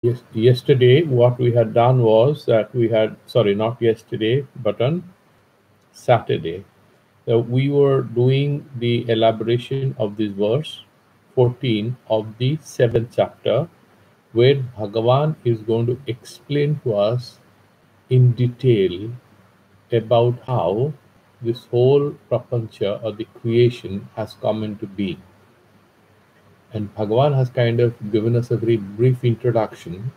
Yes, yesterday what we had done was that we had, sorry, not yesterday, but on Saturday, we were doing the elaboration of this verse 14 of the seventh chapter, where Bhagavan is going to explain to us in detail about how this whole prapancha or the creation has come into being. And Bhagavan has kind of given us a very brief introduction.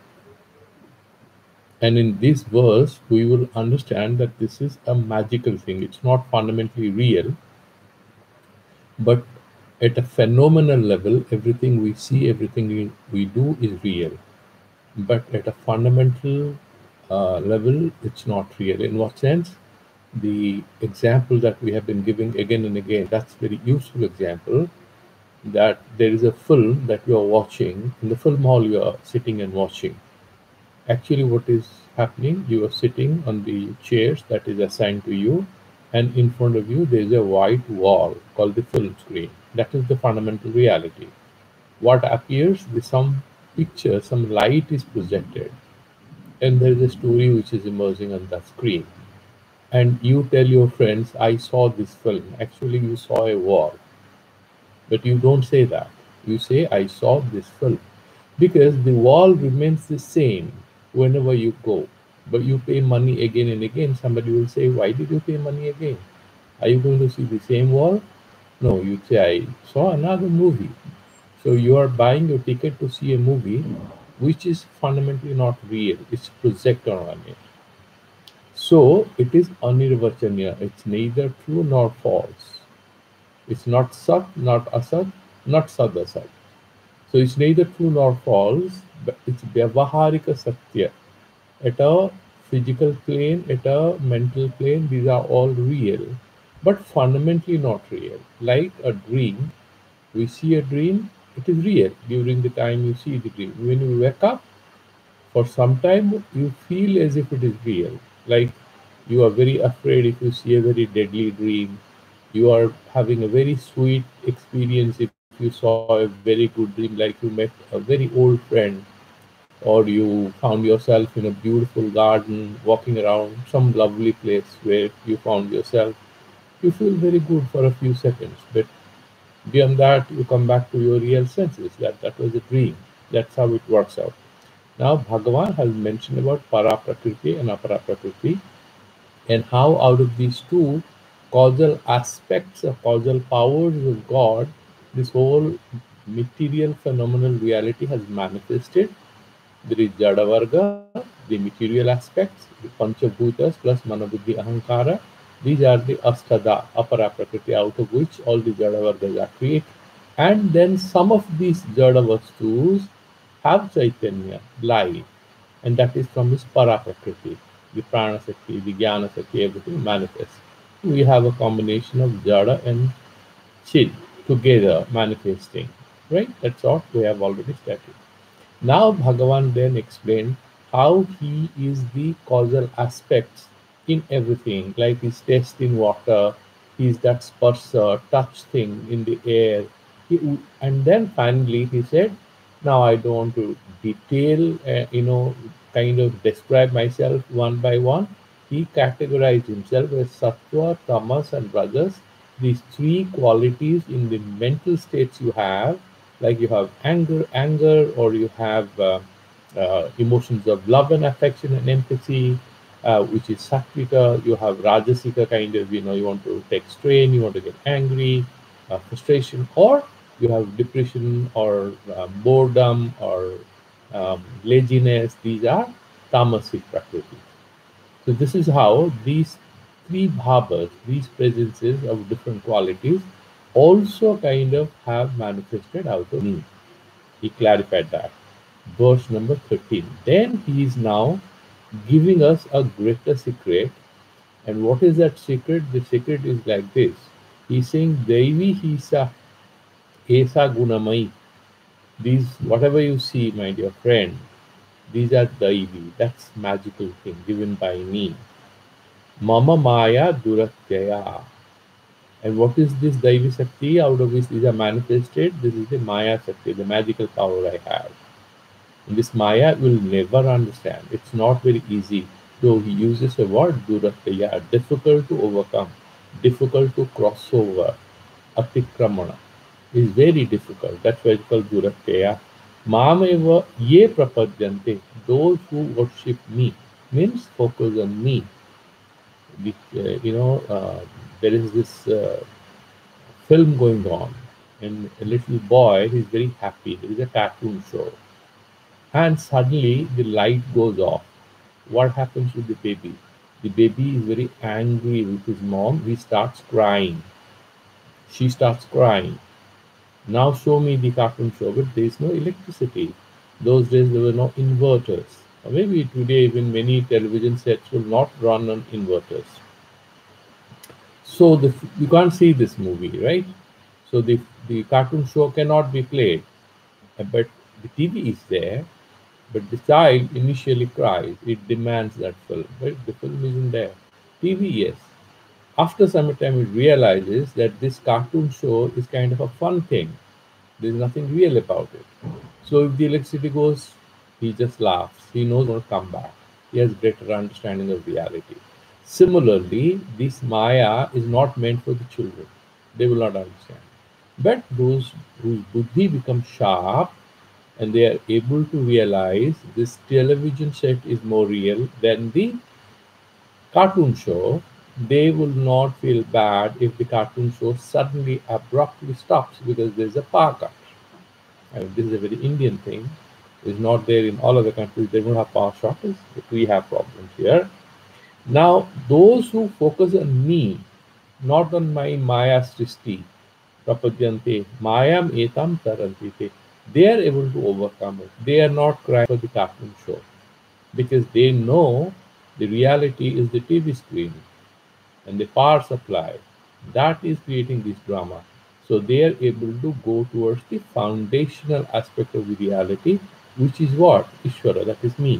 And in this verse, we will understand that this is a magical thing. It's not fundamentally real, but at a phenomenal level, everything we see, everything we do is real. But at a fundamental level, it's not real. In what sense? The example that we have been giving again and again, that's very useful example, that there is a film that you are watching. In the film hall, you are sitting and watching. Actually, what is happening, you are sitting on the chairs that is assigned to you, and in front of you there is a white wall called the film screen. That is the fundamental reality. What appears is some picture, some light is projected, and there is a story which is emerging on that screen. And you tell your friends, I saw this film. Actually, you saw a wall. But you don't say that. You say, I saw this film. Because the wall remains the same whenever you go. But you pay money again and again. Somebody will say, why did you pay money again? Are you going to see the same wall? No, you say, I saw another movie. So you are buying your ticket to see a movie which is fundamentally not real. It's projected on it. So it is anirvachanya. It's neither true nor false. It's not sat, not asat, not sadasat. So it's neither true nor false, but it's vyavaharika satya. At a physical plane, at a mental plane, these are all real, but fundamentally not real. Like a dream, we see a dream, it is real during the time you see the dream. When you wake up, for some time, you feel as if it is real. Like you are very afraid if you see a very deadly dream. You are having a very sweet experience if you saw a very good dream, like you met a very old friend, or you found yourself in a beautiful garden walking around some lovely place where you found yourself. You feel very good for a few seconds, but beyond that, you come back to your real senses that that was a dream. That's how it works out. Now, Bhagavan has mentioned about para prakriti and apara prakriti, and how out of these two causal aspects or causal powers of God, this whole material phenomenal reality has manifested. There is Jadavarga, the material aspects, the Panchabhutas plus Manabuddhi Ahankara. These are the Astada, Apara Prakriti, out of which all the Jadavargas are created. And then some of these Jada Vastus have Chaitanya, life, and that is from his Paraprakriti, the Prana Sakti, the Jnana Sakti, everything manifests. We have a combination of Jada and Chid together manifesting, right? That's what we have already started. Now Bhagavan then explained how he is the causal aspects in everything, like his taste in water, he's that spursa, touch thing in the air. And then finally he said, now I don't want to detail, kind of describe myself one by one. He categorized himself as sattva, tamas, and rajas, these three qualities in the mental states you have, like you have anger, or you have emotions of love and affection and empathy, which is sattvika. You have rajasika, kind of, you want to take strain, you want to get angry, frustration, or you have depression or boredom or laziness. These are tamasic prakriti. So this is how these three bhavas, these presences of different qualities, also kind of have manifested out of me. He clarified that. Verse number 13. Then he is now giving us a greater secret. And what is that secret? The secret is like this. He's saying, Devi Hisa Esa Gunamai. These, whatever you see, my dear friend, these are Daivi. That's magical thing given by me. Mama Maya Duratyaya. And what is this Daivi Sakti out of which these are manifested? This is the Maya Sakti, the magical power I have. And this Maya will never understand. It's not very easy. So he uses a word, Duratya, difficult to overcome, difficult to cross over. Atikramana is very difficult. That's why it's called Duratya. Mameva ye prapadyante, those who worship me, means focus on me. There is this film going on, and a little boy is very happy. There is a cartoon show, and suddenly the light goes off. What happens to the baby? The baby is very angry with his mom. He starts crying. She starts crying. Now show me the cartoon show, but there is no electricity. Those days there were no inverters. Or maybe today even many television sets will not run on inverters. So you can't see this movie, right? So the cartoon show cannot be played. But the TV is there, but the child initially cries. It demands that film, right? The film isn't there. TV, yes. After some time, it realizes that this cartoon show is kind of a fun thing. There's nothing real about it. So if the electricity goes, he just laughs. He knows it will come back. He has greater understanding of reality. Similarly, this Maya is not meant for the children. They will not understand. But those whose buddhi becomes sharp and they are able to realize this television set is more real than the cartoon show, they will not feel bad if the cartoon show suddenly abruptly stops because there's a power cut. I mean, this is a very Indian thing. It's not there in all other countries. They don't have power shortage, but we have problems here. Now, those who focus on me, not on my Maya Srishti, prapadyante, Mayam etam tarantite, they are able to overcome it. They are not crying for the cartoon show because they know the reality is the TV screen and the power supply. That is creating this drama. So they are able to go towards the foundational aspect of the reality, which is what? Ishvara, that is me.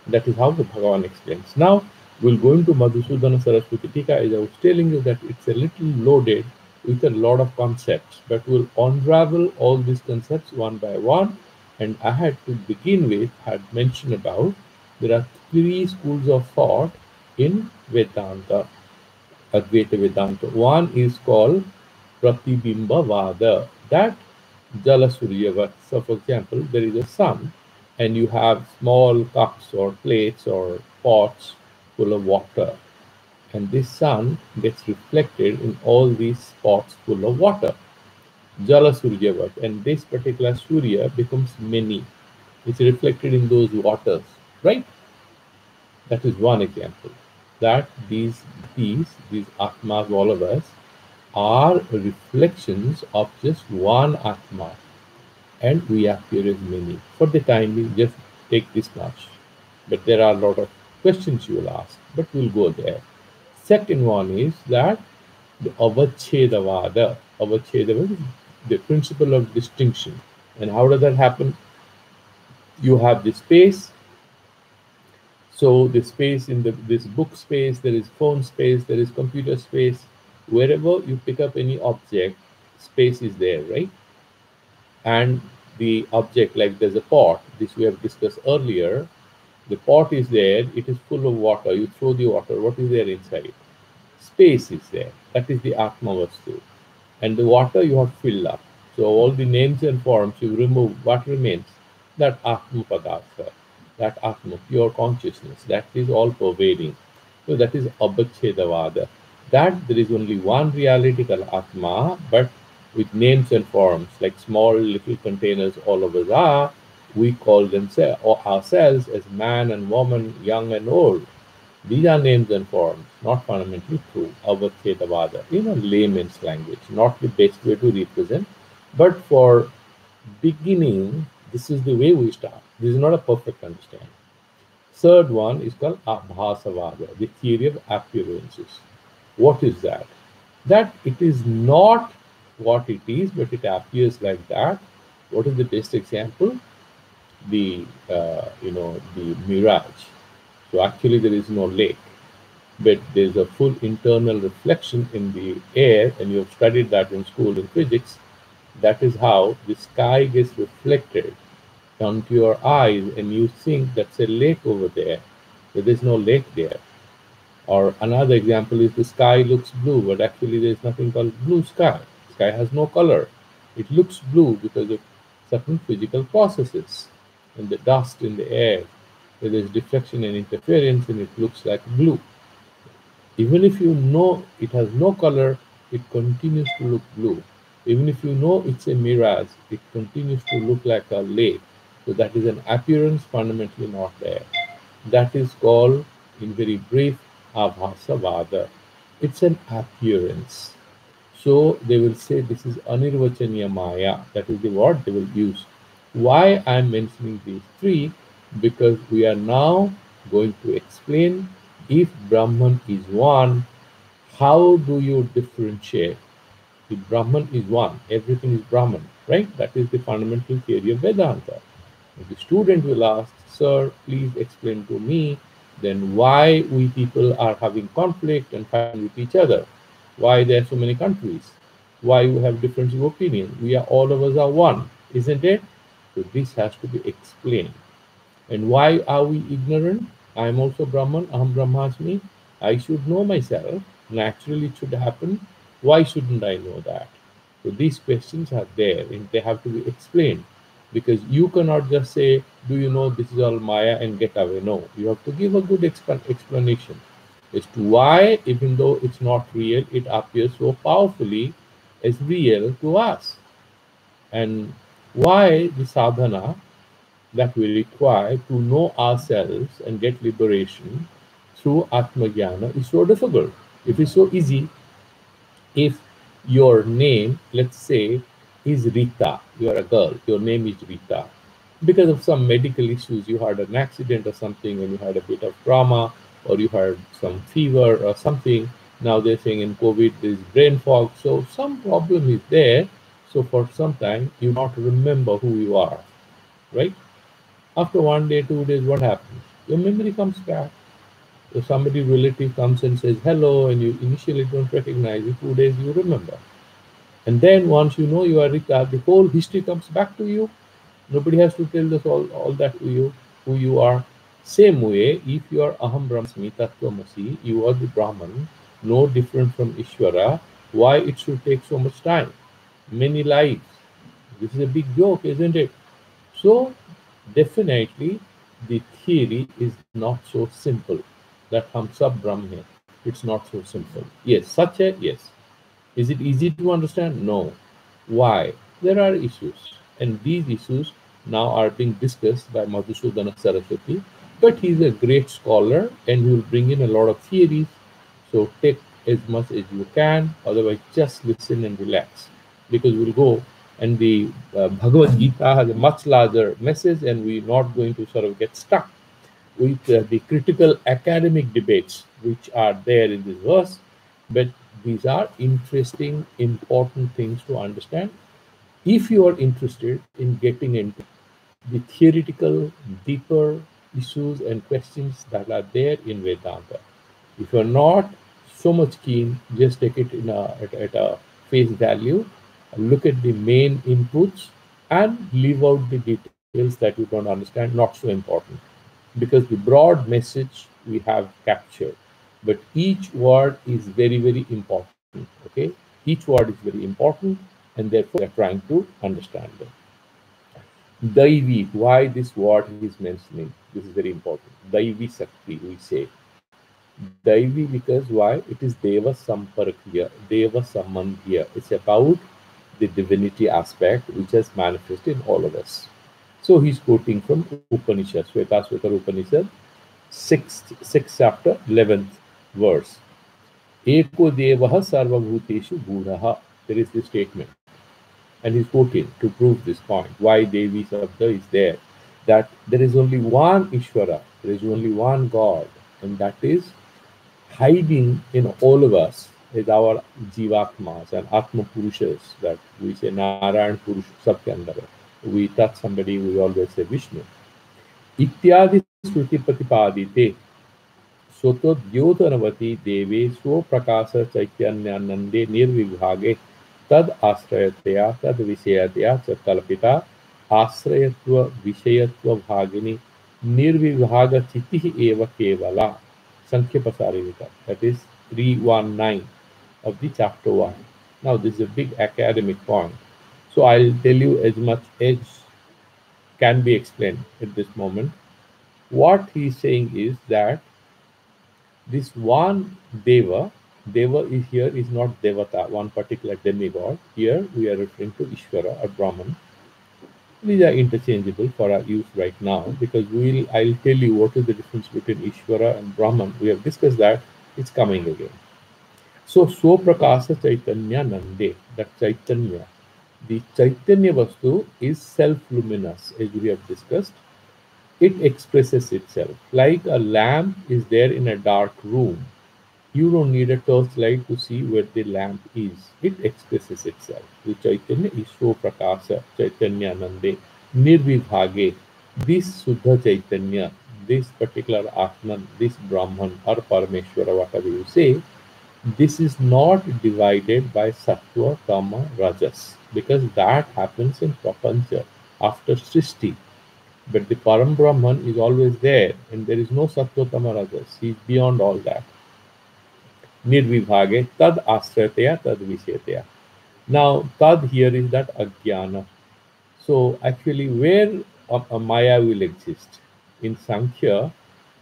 That is how the Bhagavan explains. Now, we'll go into Madhusudana Saraswati Tika. As I was telling you that it's a little loaded with a lot of concepts, but we'll unravel all these concepts one by one. And I had to begin with, had mentioned about there are three schools of thought in Vedanta, Advaita Vedanta. One is called Pratibimba Vada, that Jala Suryavat. So, for example, there is a sun, and you have small cups or plates or pots full of water, and this sun gets reflected in all these pots full of water. Jala Suryavat, and this particular Surya becomes many. It's reflected in those waters, right? That is one example. That these Atmas, all of us, are reflections of just one Atma, and we appear as many. For the time we just take this much. But there are a lot of questions you will ask, but we'll go there. Second one is that the Avachedavada. Avachedavada is the principle of distinction. And how does that happen? You have the space. So the space in this book space, there is phone space, there is computer space. Wherever you pick up any object, space is there, right? And the object, like there's a pot, this we have discussed earlier. The pot is there, it is full of water. You throw the water, what is there inside? Space is there. That is the Atma Vastu. And the water you have filled up. So all the names and forms you remove, what remains? That Atma Padartha, that Atma, pure consciousness, that is all pervading. So that is Abhachedavada. That there is only one reality called Atma, but with names and forms, like small little containers all of us are, we call them ourselves as man and woman, young and old. These are names and forms, not fundamentally true. Avachedavada, in a layman's language, not the best way to represent, but for beginning, this is the way we start. This is not a perfect understanding. Third one is called Abhasavada, the theory of appearances. What is that? That it is not what it is, but it appears like that. What is the best example? The mirage. So actually there is no lake, but there is a full internal reflection in the air, and you have studied that in school in physics. That is how the sky gets reflected onto your eyes and you think that's a lake over there, but there's no lake there. Or another example is the sky looks blue, but actually there's nothing called blue sky. Sky has no color. It looks blue because of certain physical processes and the dust in the air. There is diffraction and interference and it looks like blue. Even if you know it has no color, it continues to look blue. Even if you know it's a mirage, it continues to look like a lake. So that is an appearance fundamentally not there. That is called, in very brief, Abhasavada. It's an appearance. So they will say this is Anirvachaniya Maya. That is the word they will use. Why I am mentioning these three? Because we are now going to explain if Brahman is one, how do you differentiate? If Brahman is one, everything is Brahman, right? That is the fundamental theory of Vedanta. If the student will ask, sir, please explain to me then why we people are having conflict and fighting with each other. Why there are so many countries? Why we have difference of opinion? We are all of us are one, isn't it? So this has to be explained. And why are we ignorant? I am also Brahman, Aham Brahmasmi. I should know myself. Naturally, it should happen. Why shouldn't I know that? So these questions are there and they have to be explained. Because you cannot just say, do you know this is all Maya and get away? No, you have to give a good explanation as to why, even though it's not real, it appears so powerfully as real to us. And why the sadhana that we require to know ourselves and get liberation through Atmajnana is so difficult. If it's so easy, if your name, let's say, is Rita, you are a girl, your name is Rita. Because of some medical issues, you had an accident or something, and you had a bit of trauma, or you had some fever or something. Now they're saying in COVID there's brain fog, so some problem is there. So for some time, you not remember who you are, right? After 1 day, 2 days, what happens? Your memory comes back. If somebody relative comes and says hello and you initially don't recognize it, 2 days you remember. And then once you know you are Rita, the whole history comes back to you. Nobody has to tell us all that to you, who you are. Same way, if you are Aham Brahmasmi Tattvamasi, you are the Brahman, no different from Ishvara, why it should take so much time? Many lives. This is a big joke, isn't it? So definitely the theory is not so simple. That hum sab Brahm hai. It's not so simple. Yes, such a yes. Is it easy to understand? No. Why? There are issues. And these issues now are being discussed by Madhusudan Saraswati. But he's a great scholar and he will bring in a lot of theories. So take as much as you can, otherwise just listen and relax. Because we'll go and the Bhagavad Gita has a much larger message and we're not going to sort of get stuck with the critical academic debates which are there in this verse. But these are interesting, important things to understand if you are interested in getting into the theoretical, deeper issues and questions that are there in Vedanta. If you're not so much keen, just take it at a face value, look at the main inputs, and leave out the details that you don't understand, not so important. Because the broad message we have captured, but each word is very, very important. Okay, each word is very important, and therefore we are trying to understand them. Daivi, why this word he is mentioning? This is very important. Daivi Sakti, we say. Daivi because why? It is Deva Samparkya, Deva Sambandhya. It's about the divinity aspect which has manifested in all of us. So he's quoting from Upanishad, Svetasvatara Upanishad, 6th chapter, 11th verse. Eko Devaha Sarvabhuteshu Guraha. There is this statement. And he's quoting to prove this point. Why Devi Sabda is there. That there is only one Ishvara, there is only one God, and that is hiding in all of us is our Jivatmas and Atma Purushas that we say Narayan Purush Sabke andar. We touch somebody, we always say Vishnu. Ityadi Sruti Patipadite Soto Dyotanavati Deve Swo Prakasa Chaityanyanande Nirvibhage Tad Astrayatya Tad Visayatya Chakalpita आश्रयत्व विषयत्व भागिनी निर्विभाग चिति eva kevala Sankhya Pasarivika. That is 319 of the chapter 1. Now this is a big academic point. So I'll tell you as much as can be explained at this moment. What he's saying is that this one Deva is here is not Devata, one particular demigod. Here we are referring to Ishvara or Brahman. These are interchangeable for our use right now because I'll tell you what is the difference between Ishvara and Brahman. We have discussed that. It's coming again. So Swaprakasa Chaitanya Nande, that Chaitanya. The Chaitanya Vastu is self-luminous, as we have discussed. It expresses itself. Like a lamp is there in a dark room. You don't need a torchlight to see where the lamp is. It expresses itself. The Chaitanya is Prakasa, Chaitanya Nande, Nirvibhage. This Suddha Chaitanya, this particular Atman, this Brahman or Parameshwara, whatever you say, this is not divided by Sattva, Tama, Rajas, because that happens in Prapancha after Srishti. But the Param Brahman is always there, and there is no Sattva, Tama, Rajas. He is beyond all that. Nirvibhage, tad asratya, tad vishetya. Now, tad here is that ajnana. So, actually, where a Maya will exist? In Sankhya,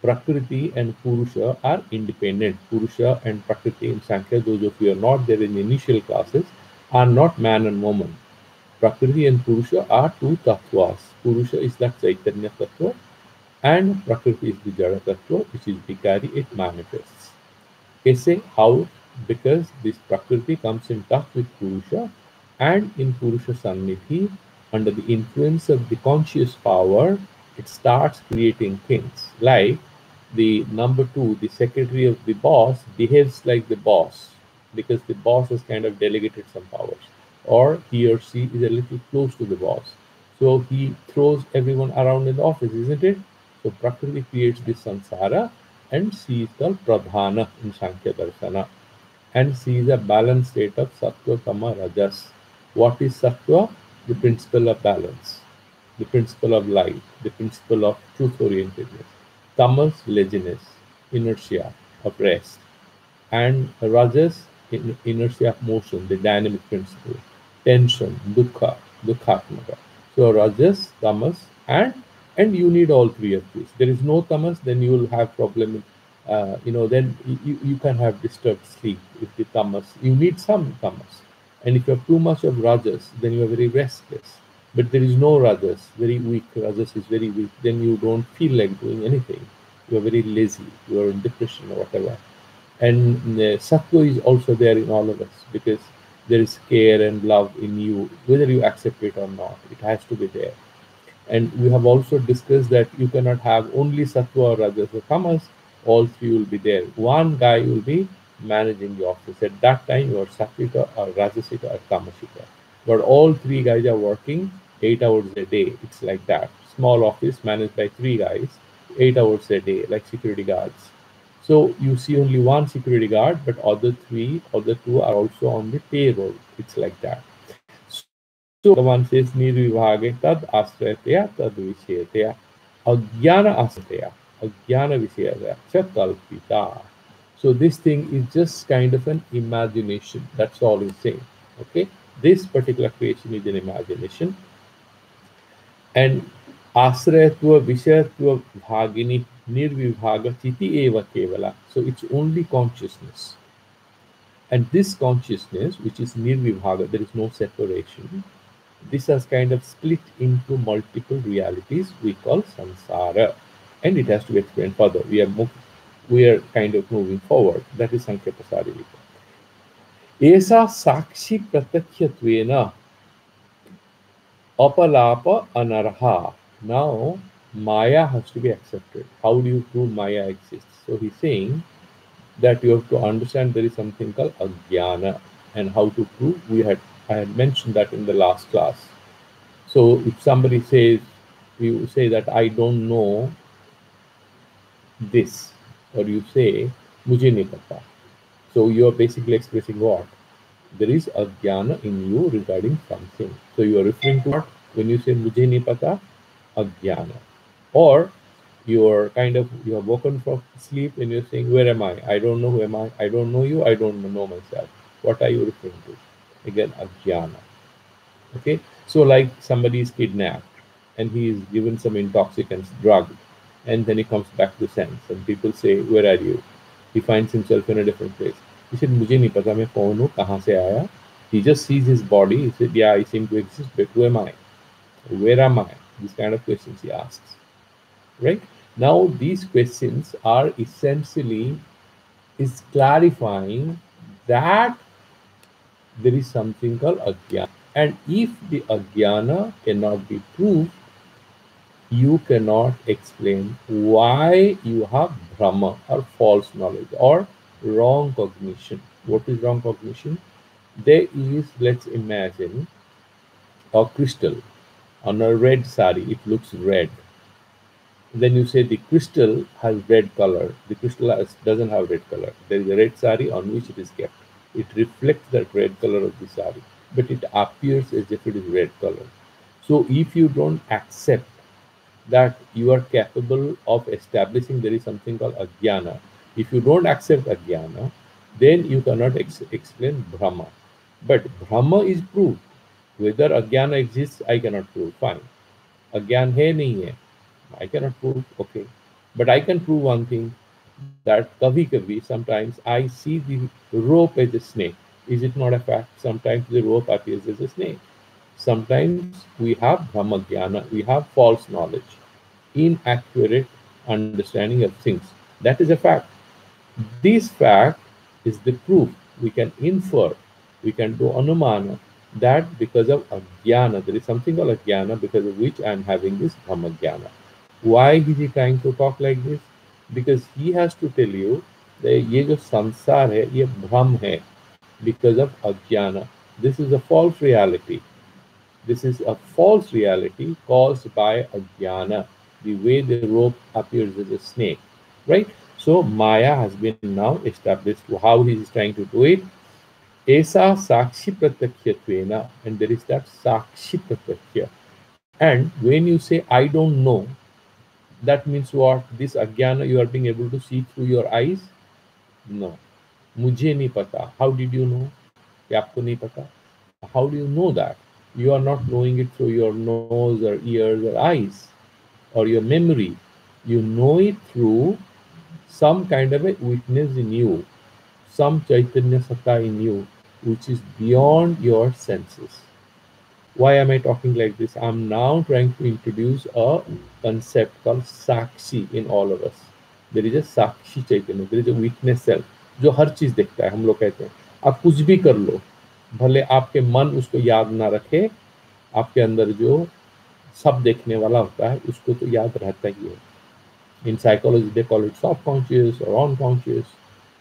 Prakriti and Purusha are independent. Purusha and Prakriti in Sankhya, those of you are not there in the initial classes, are not man and woman. Prakriti and Purusha are two tattvas. Purusha is that Chaitanya tattva, and Prakriti is the Jada tattva, which is Vikari, it manifests. Say how? Because this Prakriti comes in touch with Purusha, and in Purusha Sannidhi, under the influence of the conscious power, it starts creating things. Like the number 2, the secretary of the boss, behaves like the boss because the boss has kind of delegated some powers, or he or she is a little close to the boss. So he throws everyone around in the office, isn't it? So Prakriti creates this samsara, and she is called Pradhana in Sankhya Darshana. And she is a balanced state of Sattva, Tama, Rajas. What is Sattva? The principle of balance, the principle of light, the principle of truth-orientedness. Tamas, laziness, inertia of rest. And Rajas, inertia of motion, the dynamic principle. Tension, dukkha, dukkhatmaka. So Rajas, Tamas, and you need all three of these. There is no tamas, then you will have problem. Then you can have disturbed sleep if the tamas. You need some tamas, and if you have too much of rajas, then you are very restless. But there is no rajas, very weak. Rajas is very weak. Then you don't feel like doing anything. You are very lazy. You are in depression or whatever. And sattva is also there in all of us because there is care and love in you, whether you accept it or not. It has to be there. And we have also discussed that you cannot have only sattva or rajas or tamas. All three will be there. One guy will be managing the office. At that time, you are sattvika or rajasika or tamasika. But all three guys are working 8 hours a day. It's like that. Small office managed by 3 guys, 8 hours a day, like security guards. So you see only one security guard, but other two are also on the payroll. It's like that. So the one says nirvibhage tad asrayatya tad vishayatya ajnana asrayatya ajnana vishayatya cha kalpita. So this thing is just kind of an imagination. That's all he's saying. Okay, this particular creation is an imagination. And asrayatva vishayatva bhagini nirvibhaga chiti eva kevala. So it's only consciousness. And this consciousness, which is nirvibhaga, there is no separation. This has kind of split into multiple realities we call samsara. And it has to be explained further. We are kind of moving forward. That is Sankhya Pasarivika. Esa sakshi pratakyatvena apalapa anarha. Now, Maya has to be accepted. How do you prove Maya exists? So he's saying that you have to understand there is something called ajnana, and how to prove. I had mentioned that in the last class. So if somebody says, you say that I don't know this, or you say mujhe nahi pata. So you are basically expressing what? There is ajnana in you regarding something. So you are referring to what? When you say mujhe nahi pata, ajnana. Or you have woken from sleep and you're saying, where am I? I don't know who am I don't know you, I don't know myself. What are you referring to? Again, ajnana. Okay, so like somebody is kidnapped and he is given some intoxicants, drugged, and then he comes back to sense, and people say, where are you? He finds himself in a different place. He said, मुझे नहीं पता मैं कौन हूँ, कहाँ से आया. He just sees his body. He said, yeah, I seem to exist, but who am I? Where am I? These kind of questions he asks. Right? Now, these questions are essentially is clarifying that there is something called ajnana. And if the ajnana cannot be proved, you cannot explain why you have brahma or false knowledge or wrong cognition. What is wrong cognition? There is, let's imagine, a crystal on a red sari. It looks red. Then you say the crystal has red color. The crystal doesn't have red color. There is a red sari on which it is kept. It reflects that red color of the sari, but it appears as if it is red color. So if you don't accept that you are capable of establishing there is something called ajnana, if you don't accept ajnana, then you cannot explain Brahma. But Brahma is proved. Whether ajnana exists, I cannot prove. Fine. Ajnana hai nahi hai. I cannot prove, okay. But I can prove one thing, that kabhi sometimes I see the rope as a snake. Is it not a fact? Sometimes the rope appears as a snake. Sometimes we have brahmagyana, we have false knowledge, inaccurate understanding of things. That is a fact. This fact is the proof. We can infer, we can do anumana that because of ajnana, there is something called ajnana because of which I am having this brahmagyana. Why is he trying to talk like this? Because he has to tell you that ये जो संसार है ये भ्रम है because of ajnana. This is a false reality. This is a false reality caused by ajnana, the way the rope appears as a snake, right? So Maya has been now established. How he is trying to do it? Esa sakshi pratyakhyatvena, and there is that sakshi pratyakya. And when you say I don't know, that means what? This ajnana you are being able to see through your eyes? No. मुझे नहीं पता. How did you know? कि आपको नहीं पता. How do you know that? You are not knowing it through your nose or ears or eyes or your memory. You know it through some kind of a witness in you, some Chaitanya Satta in you, which is beyond your senses. Why am I talking like this? I'm now trying to introduce a concept called Sakshi in all of us. There is a Sakshi Chaitanya, there is a witness self, जो हर चीज देखता है. हम लोग कहते हैं आप कुछ भी कर लो, भले आपके मन उसको याद ना रखे, आपके अंदर जो सब देखने वाला होता है उसको तो याद रहता ही है. In psychology, they call it subconscious or unconscious.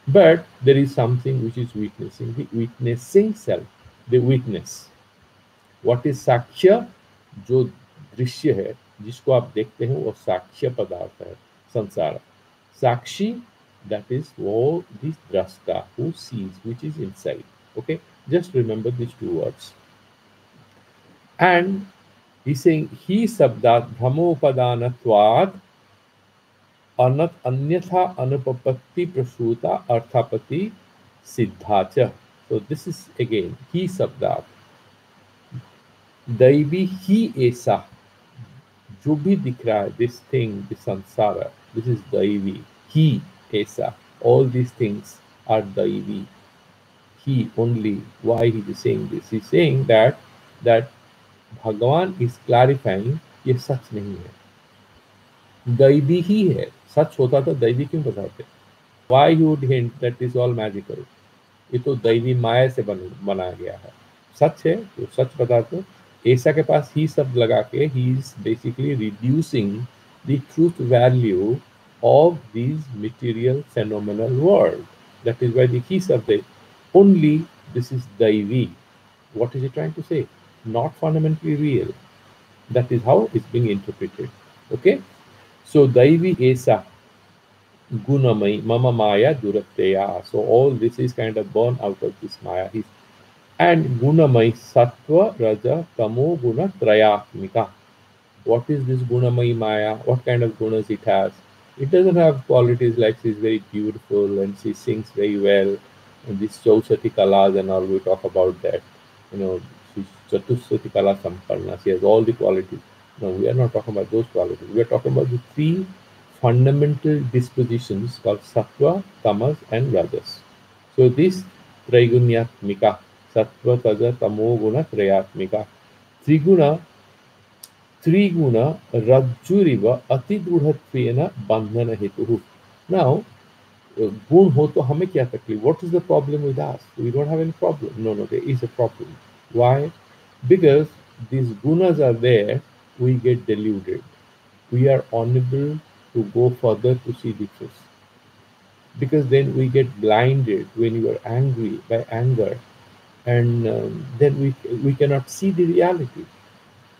But there is something which is witnessing, the witnessing self, the witness. What is साक्ष्य? जो दृश्य है, जिसको आप देखते हैं, वो साक्ष्य पदार्थ है, संसार. साक्षी, that is वो this drashta who sees, which is inside. Okay, just remember these two words. And he's saying he sabdat brahmopadanatvad anat anyatha anupapatti prasuta arthapati siddhacha. So this is again he sabdat. दैवी ही ऐसा जो भी दिख रहा है, this thing, this samsara, this is दैवी. He ऐसा, all these things are दैवी. He only. Why he is saying this? He is saying that भगवान is clarifying ये सच नहीं है, दैवी ही है. सच होता तो दैवी क्यों बताते? Why you would hint that is all magical? ये तो दैवी माया से बनाया गया है. सच है तो सच बताते. ऐसा के पास ही शब्द लगा के he is basically reducing the truth value of these material phenomenal world. That is why the he शब्द only this is दैवी. What is he trying to say? Not fundamentally real. That is how it's being interpreted. Okay, so दैवी ऐसा gunamai mama maya duratteya. So all this is kind of born out of this maya. and gunamai sattva, raja, tamo, guna, trayatmika. What is this gunamai maya? What kind of gunas it has? It doesn't have qualities like she's very beautiful and she sings very well. And this Chausati Kalas and all, we talk about that. You know, she's Chatusati Kala Sampanna. She has all the qualities. No, we are not talking about those qualities. We are talking about the three fundamental dispositions called Sattva, Tamas, and Rajas. So this Traigunyatmika, Sattva, Taja, Tamo, Guna, Trayatmika. Triguna Triguna Rajjuriva Atidruhattvena Bandhana Hetuhu. Now, गुण हो तो हमें क्या तकलीफ? What is the problem with us? We don't have any problem. No, no, there is a problem. Why? Because these gunas are there, we get deluded. We are unable to go further to see the truth. Because then we get blinded when you are angry by anger, and then we cannot see the reality.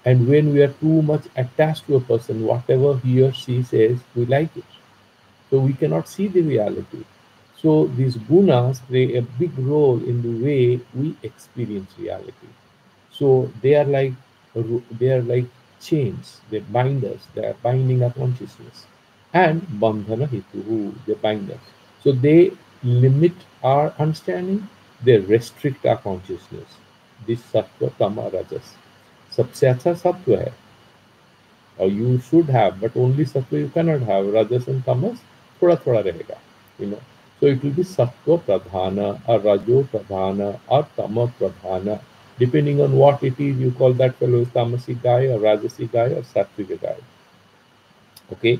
And when we are too much attached to a person, whatever he or she says, we like it. So we cannot see the reality. So these gunas play a big role in the way we experience reality. So they are like chains. They bind us. They are binding our consciousness. And bandhana hituhu, they bind us. So they limit our understanding. They restrict our consciousness. This sattva, tama, rajas. सबसे अच्छा सत्व है, और you should have, but only sattva you cannot have. Rajas and tamas थोड़ा थोड़ा रहेगा, you know. So it will be sattva प्रधान और रजो प्रधान और तम प्रधान, depending on what it is. You call that fellow tamasic guy और राजसिक गाय और सात्विक गाय. ओके.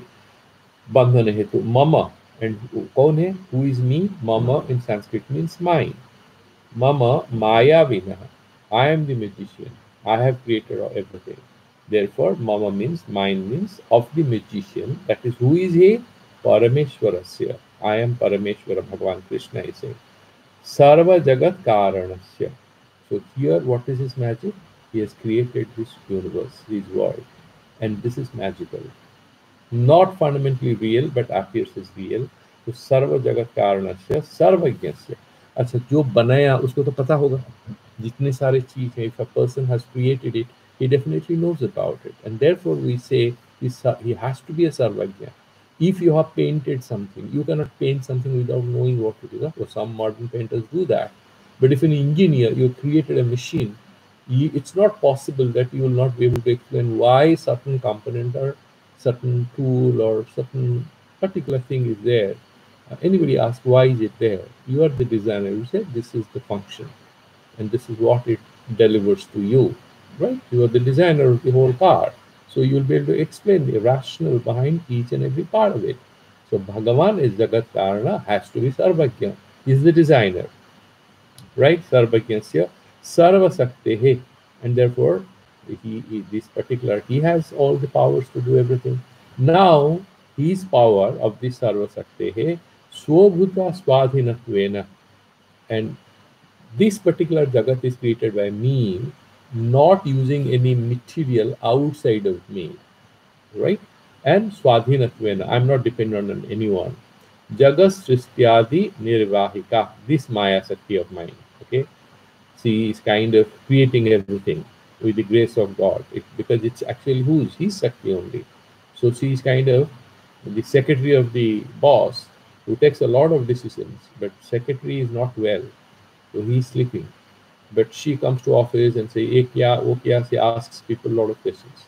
बंधन हेतु मम, एंड कौन है? Who is me? मम in Sanskrit means mind. Mama Mayavina. I am the magician. I have created everything. Therefore, Mama means, mine means, of the magician. That is, who is he? Parameshwarasya. I am Parameshwara, Bhagavan Krishna is saying. Sarva Jagat Karanasya. So here, what is his magic? He has created this universe, his world. And this is magical. Not fundamentally real, but appears as real. तो सर्व जगत कारणस्य सर्वज्ञस्य. अच्छा, जो बनाया उसको तो पता होगा जितने सारे चीज है. If a person has created it, he definitely knows about it, and therefore we say he has to be a sarvajna. If you have painted something, you cannot paint something without knowing what it is. Of course, some modern painters do that, but if an engineer, you created a machine, it's not possible that you will not be able to explain why certain component or certain tool or certain particular thing is there. Anybody asks why is it there? You are the designer. You say this is the function, and this is what it delivers to you, right? You are the designer of the whole car, so you'll be able to explain the rationale behind each and every part of it. So Bhagavan is Jagat Karana, has to be Sarvajna. He's the designer, right? Sarvajnasya Sarva Saktehe, and therefore this particular, he has all the powers to do everything. Now his power of this Sarva Saktehe Swabhuta Swadhinatvena, and this particular Jagat is created by me, not using any material outside of me, right? And Swadhinatvena, I'm not dependent on anyone. Jagat Srishyadi Nirvahika, this Maya Sakti of mine, okay? She is kind of creating everything with the grace of God, because it's actually who's? He's Sakti only. So she is kind of the secretary of the boss, who takes a lot of decisions, but secretary is not well, so he's sleeping. But she comes to office and say, "Ek kya, wo kya?" She asks people a lot of questions,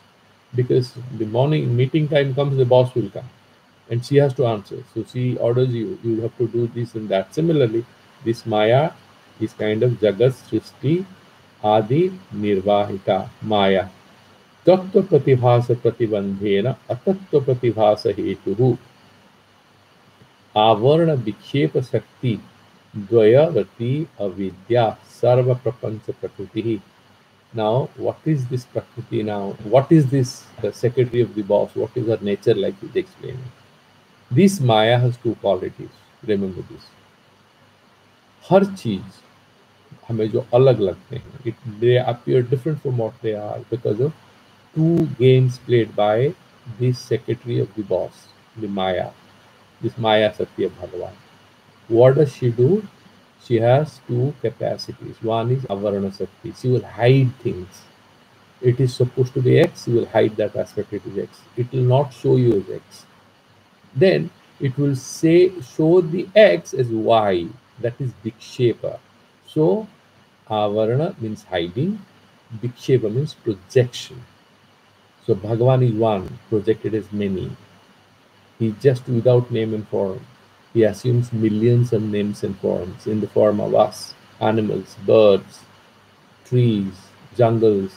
because the morning meeting time comes, the boss will come, and she has to answer. So she orders you, you have to do this and that. Similarly, this Maya is kind of Jagat Srishti Adi Nirvahika Maya. Tattva Pratibhasa Pratibandhena Atattva Pratibhasa Hetuhu आवरण विक्षेप शक्ति द्वयवती अविद्या सर्व प्रपंच प्रकृति. Now, what is this prakriti now? What is this the secretary of the boss? What is her nature, like he's explaining? This Maya has two qualities. Remember this. हर चीज हमें जो अलग लगते हैं, they appear different from what they are because of two games played by this secretary of the boss, the Maya. This Maya Satya Bhagavan. What does she do? She has two capacities. One is avarana sakti. She will hide things. It is supposed to be X, you will hide that aspect it is X. It will not show you as X. Then it will say show the X as Y. That is Vikshepa. So Avarana means hiding, Vikshepa means projection. So Bhagavan is one, projected as many. He just without name and form. He assumes millions of names and forms in the form of us, animals, birds, trees, jungles,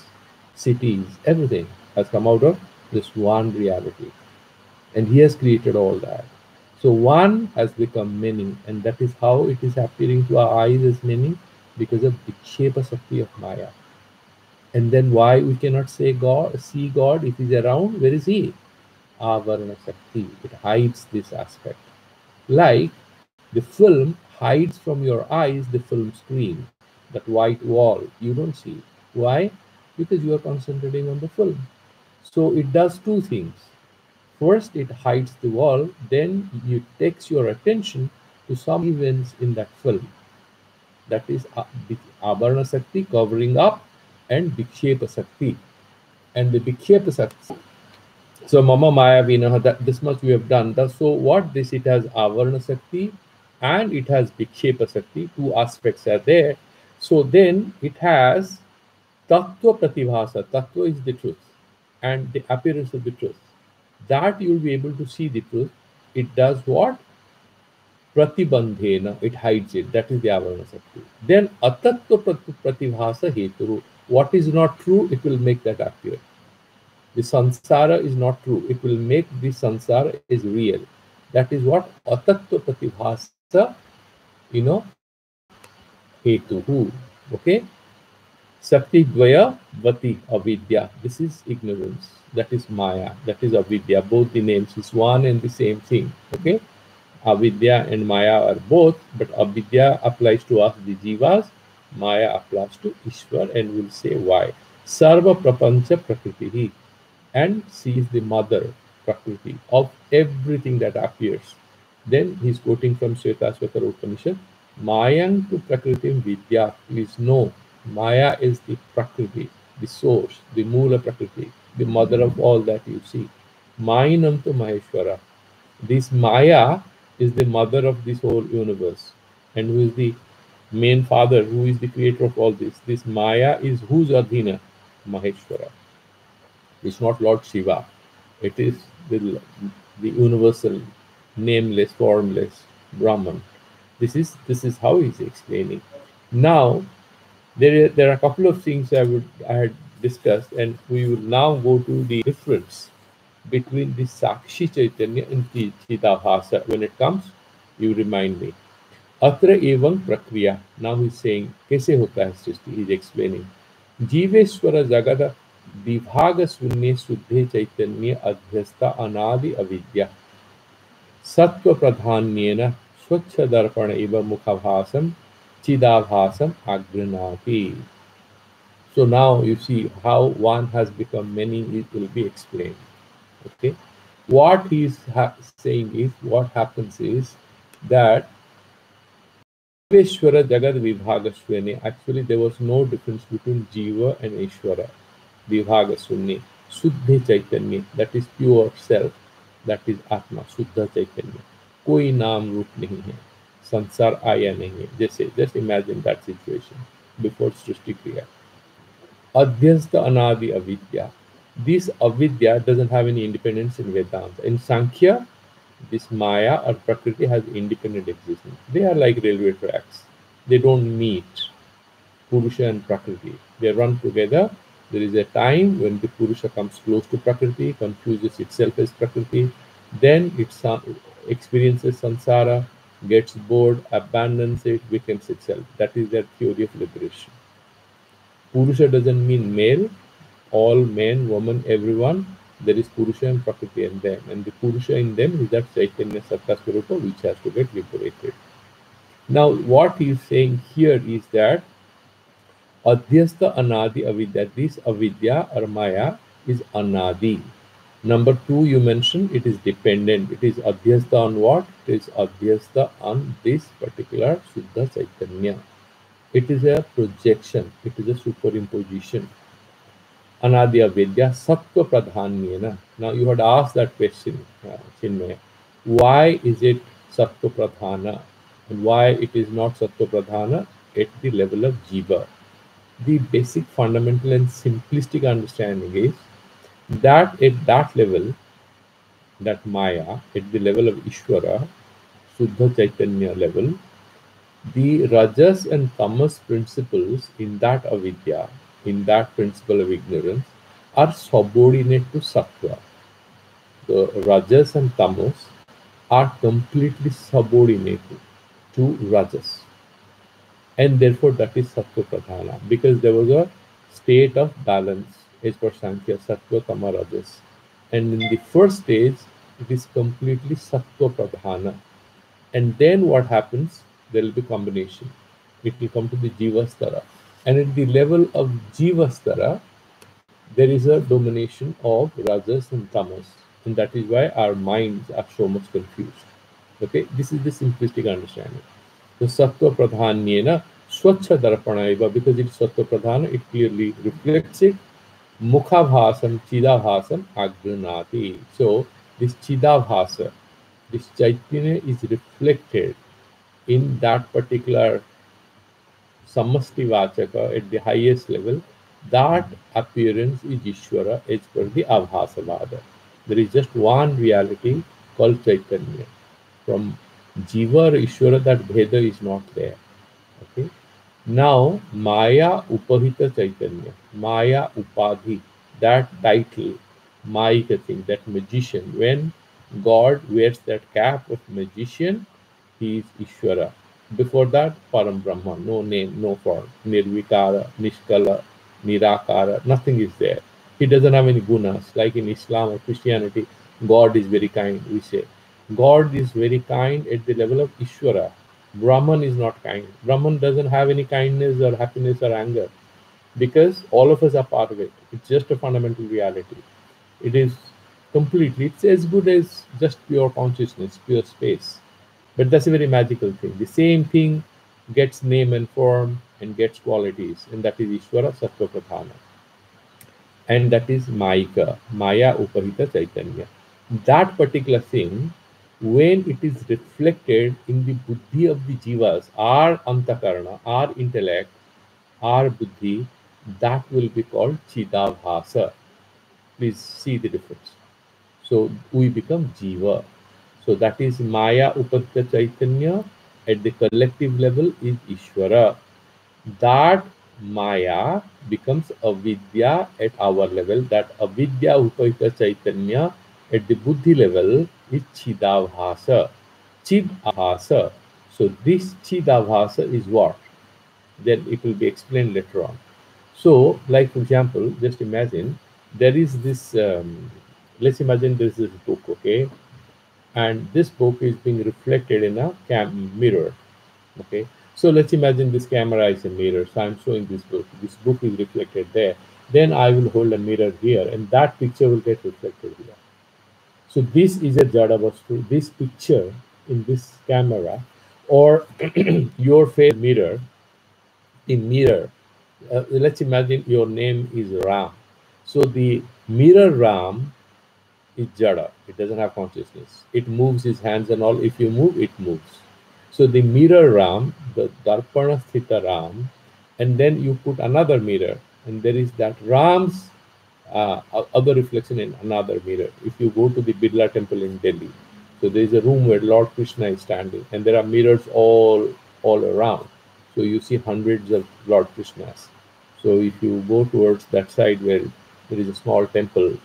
cities, everything has come out of this one reality. And he has created all that. So one has become many, and that is how it is appearing to our eyes as many because of the Vikshepa Sakti of Maya. And then why we cannot say God, see God if he's around? Where is he? Avarana Shakti. It hides this aspect. Like the film hides from your eyes the film screen, that white wall. You don't see. Why? Because you are concentrating on the film. So it does two things. First, it hides the wall, then it takes your attention to some events in that film. That is Avarana Sakti covering up and Vikshepa Sakti. And the Vikshepa Sakti, so Mama Maya Vinaha, that this much we have done. So what this, it has Avarana Sakti and it has Vikshepa Sakti, two aspects are there. So then it has Tattva Pratibhasa. Tattva is the truth and the appearance of the truth. That you will be able to see the truth. It does what? Pratibandhena, it hides it. That is the Avarana Sakti. Then Atattva Pratibhasa Heturu. What is not true, it will make that appear. The sansara is not true. It will make the sansara is real. That is what Atattva Pratibhasa, Hetuhu. Okay? Sakti Dvaya Vati Avidya. This is ignorance. That is Maya. That is Avidya. Both the names is one and the same thing. Okay? Avidya and Maya are both, but Avidya applies to us, the Jivas. Maya applies to Ishwar, and we'll say why. Sarva Prapancha Prakriti. And she is the mother, Prakriti, of everything that appears. Then he's quoting from Shvetasvatara Upanishad, Mayang tu Prakritim Vidya. Please know, Maya is the Prakriti, the source, the Mula Prakriti, the mother of all that you see. Mainam tu Maheshwara. This Maya is the mother of this whole universe. And who is the main father, who is the creator of all this? This Maya is whose Adhina? Maheshwara. It's not Lord Shiva. It is the universal, nameless, formless Brahman. This is how he's explaining. Now, there are a couple of things I had discussed, and we will now go to the difference between the Sakshi Chaitanya and Chidabhasa. When it comes, you remind me. Atra evam prakriya. Now he's saying, kaise hota hai srishti? He's explaining. Jiveshwara Jagata विभाग शून्य शुद्धे चैतन्य अध्यस्त अनादि अविद्या सत्व प्रधान्येन स्वच्छ दर्पण इव मुखाभासम चिदाभासम आगृह्णाति. So now you see how one has become many, it will be explained. Okay, what he is saying is, what happens is that Ishvara Jagat Vibhagaswani, actually there was no difference between Jiva and Ishvara. Vibhagaswani, Suddha Chaitanya, that is pure self, that is Atma, Suddha Chaitanya. कोई नाम रूप नहीं है, संसार आया नहीं है. जैसे just imagine that situation before सृष्टि क्रिया. Adhyasta Anadi Avidya. This Avidya doesn't have any independence in Vedanta. In Sankhya, this Maya or Prakriti has independent existence. They are like railway tracks. They don't meet, Purusha and Prakriti. They run together. There is a time when the Purusha comes close to Prakriti, confuses itself as Prakriti, then it experiences samsara, gets bored, abandons it, becomes itself. That is their theory of liberation. Purusha doesn't mean male, all men, woman, everyone. There is Purusha and Prakriti in them. And the Purusha in them is that Chaitanya Satta Swarupa which has to get liberated. Now, what he is saying here is that Adhyasta Anadi Avidya, this Avidya or Maya is Anadi. Number two, you mentioned it is dependent. It is adhyasta on what? It is adhyasta on this particular Shuddha Chaitanya. It is a projection. It is a superimposition. Anadya Vidya Sattva Pradhanyena. Now you had asked that question, Chinmay. Why is it Sattva Pradhana? And why it is not Sattva Pradhana at the level of Jiva? The basic fundamental and simplistic understanding is that at that level, that Maya, at the level of Ishvara, Shuddha Chaitanya level, the Rajas and Tamas principles in that avidya, in that principle of ignorance, are subordinate to Sattva. The Rajas and Tamas are completely subordinate to Rajas. And therefore that is Sattva Pradhana, because there was a state of balance as per Sankhya, Sattva, Tama, Rajas. And in the first stage, it is completely Sattva Pradhana. And then what happens? There will be combination. It will come to the Jivastara. And at the level of Jivastara, there is a domination of Rajas and Tamas. And that is why our minds are so much confused. Okay, this is the simplistic understanding. The Sattva Pradhanyena Swachha Darpanaiva, because it's Sattva Pradhana, it clearly reflects it. Mukhabhasam, Chidabhasam, Agranati. So, this Chidabhasa, this Chaitanya is reflected in that particular Samasti Vachaka at the highest level. That appearance is Ishvara as per the Abhasavada. There is just one reality called Chaitanya. From Jiva or Ishvara, that Bheda is not there. Okay. Now, Maya Upahita Chaitanya, Maya Upadhi, that title, Mayika thing, that magician, when God wears that cap of magician, he is Ishvara. Before that, Param Brahma, no name, no form, Nirvikara, Nishkala, Nirakara, nothing is there. He doesn't have any gunas, like in Islam or Christianity. God is very kind, we say. God is very kind at the level of Ishvara. Brahman is not kind. Brahman doesn't have any kindness or happiness or anger, because all of us are part of it. It's just a fundamental reality. It is completely, it's as good as just pure consciousness, pure space. But that's a very magical thing. The same thing gets name and form and gets qualities, and that is Ishvara Sattva Pradhana. And that is Mayika, Maya Upahita Chaitanya. That particular thing, when it is reflected in the buddhi of the jivas, our antakarana, our intellect, our buddhi, that will be called Chidabhasa. Please see the difference. So we become jiva. So that is Maya Upahita Chaitanya. At the collective level is Ishvara. That Maya becomes avidya at our level. That avidya Upahita Chaitanya at the buddhi level is Chidabhasa. Chidabhasa. So this Chidabhasa is what? Then it will be explained later on. So, like for example, just imagine there is this. Let's imagine there is this book, okay, and this book is being reflected in a mirror. Okay, so let's imagine this camera is a mirror. So I'm showing this book. This book is reflected there. Then I will hold a mirror here, and that picture will get reflected here. So this is a Jada Vastu. This picture in this camera, or your face mirror, the mirror. Let's imagine your name is Ram. So the mirror Ram is Jada. It doesn't have consciousness. It moves his hands and all. If you move, it moves. So the mirror Ram, the Darpana Sthita Ram, and then you put another mirror, and there is that Ram's other reflection in another mirror. If you go to the Birla temple in Delhi, so there is a room where Lord Krishna is standing, and there are mirrors all around. So you see hundreds of Lord Krishnas. So if you go towards that side where there is a small temple,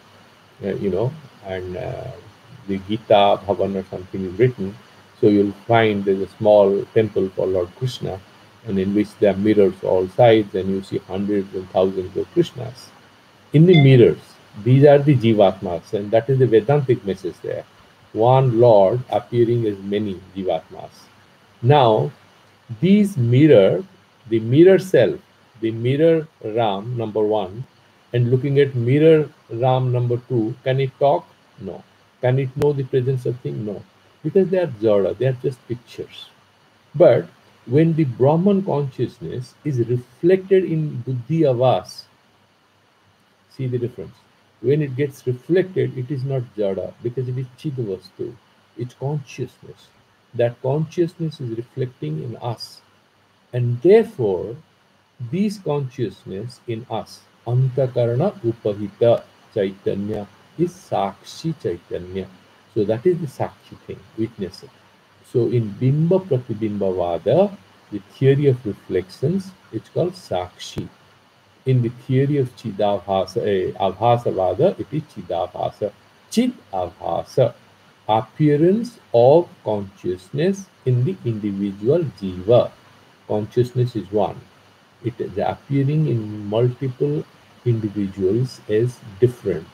and the Gita Bhavan or something is written, so you'll find there's a small temple for Lord Krishna, and in which there are mirrors all sides, and you see hundreds and thousands of Krishnas. In the mirrors, these are the Jivatmas, and that is the Vedantic message there. One Lord appearing as many Jivatmas. Now, these mirror, the mirror self, the mirror Ram, number one, And looking at mirror Ram number 2, can it talk? No. Can it know the presence of thing? No. Because they are jada, they are just pictures. But when the Brahman consciousness is reflected in Buddhi Avas, see the difference. When it gets reflected, it is not jada because it is Chidvastu. It's consciousness. That consciousness is reflecting in us. And therefore, this consciousness in us, Antakarana Upahita Chaitanya, is Sakshi Chaitanya. So that is the Sakshi thing, witness it. So in Bimba Pratibimba Vada, the theory of reflections, it's called Sakshi. In the theory of Chidabhasa, Abhasavada, it is Chidabhasa. Chid Abhasa, appearance of consciousness in the individual Jiva. Consciousness is one. It is appearing in multiple individuals as different.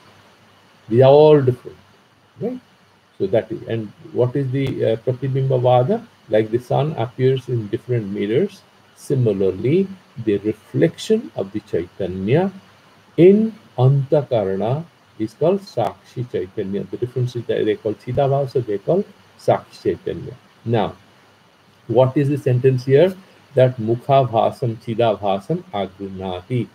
We are all different, right? So that is, and what is the Pratibimba Vada? Like the sun appears in different mirrors, similarly, the reflection of the Chaitanya in Antakarana is called Sakshi Chaitanya. The difference is that they call Chidavasa, they call Sakshi Chaitanya. Now, what is the sentence here? That Mukha Bhasam Chida Bhasam Agrunati.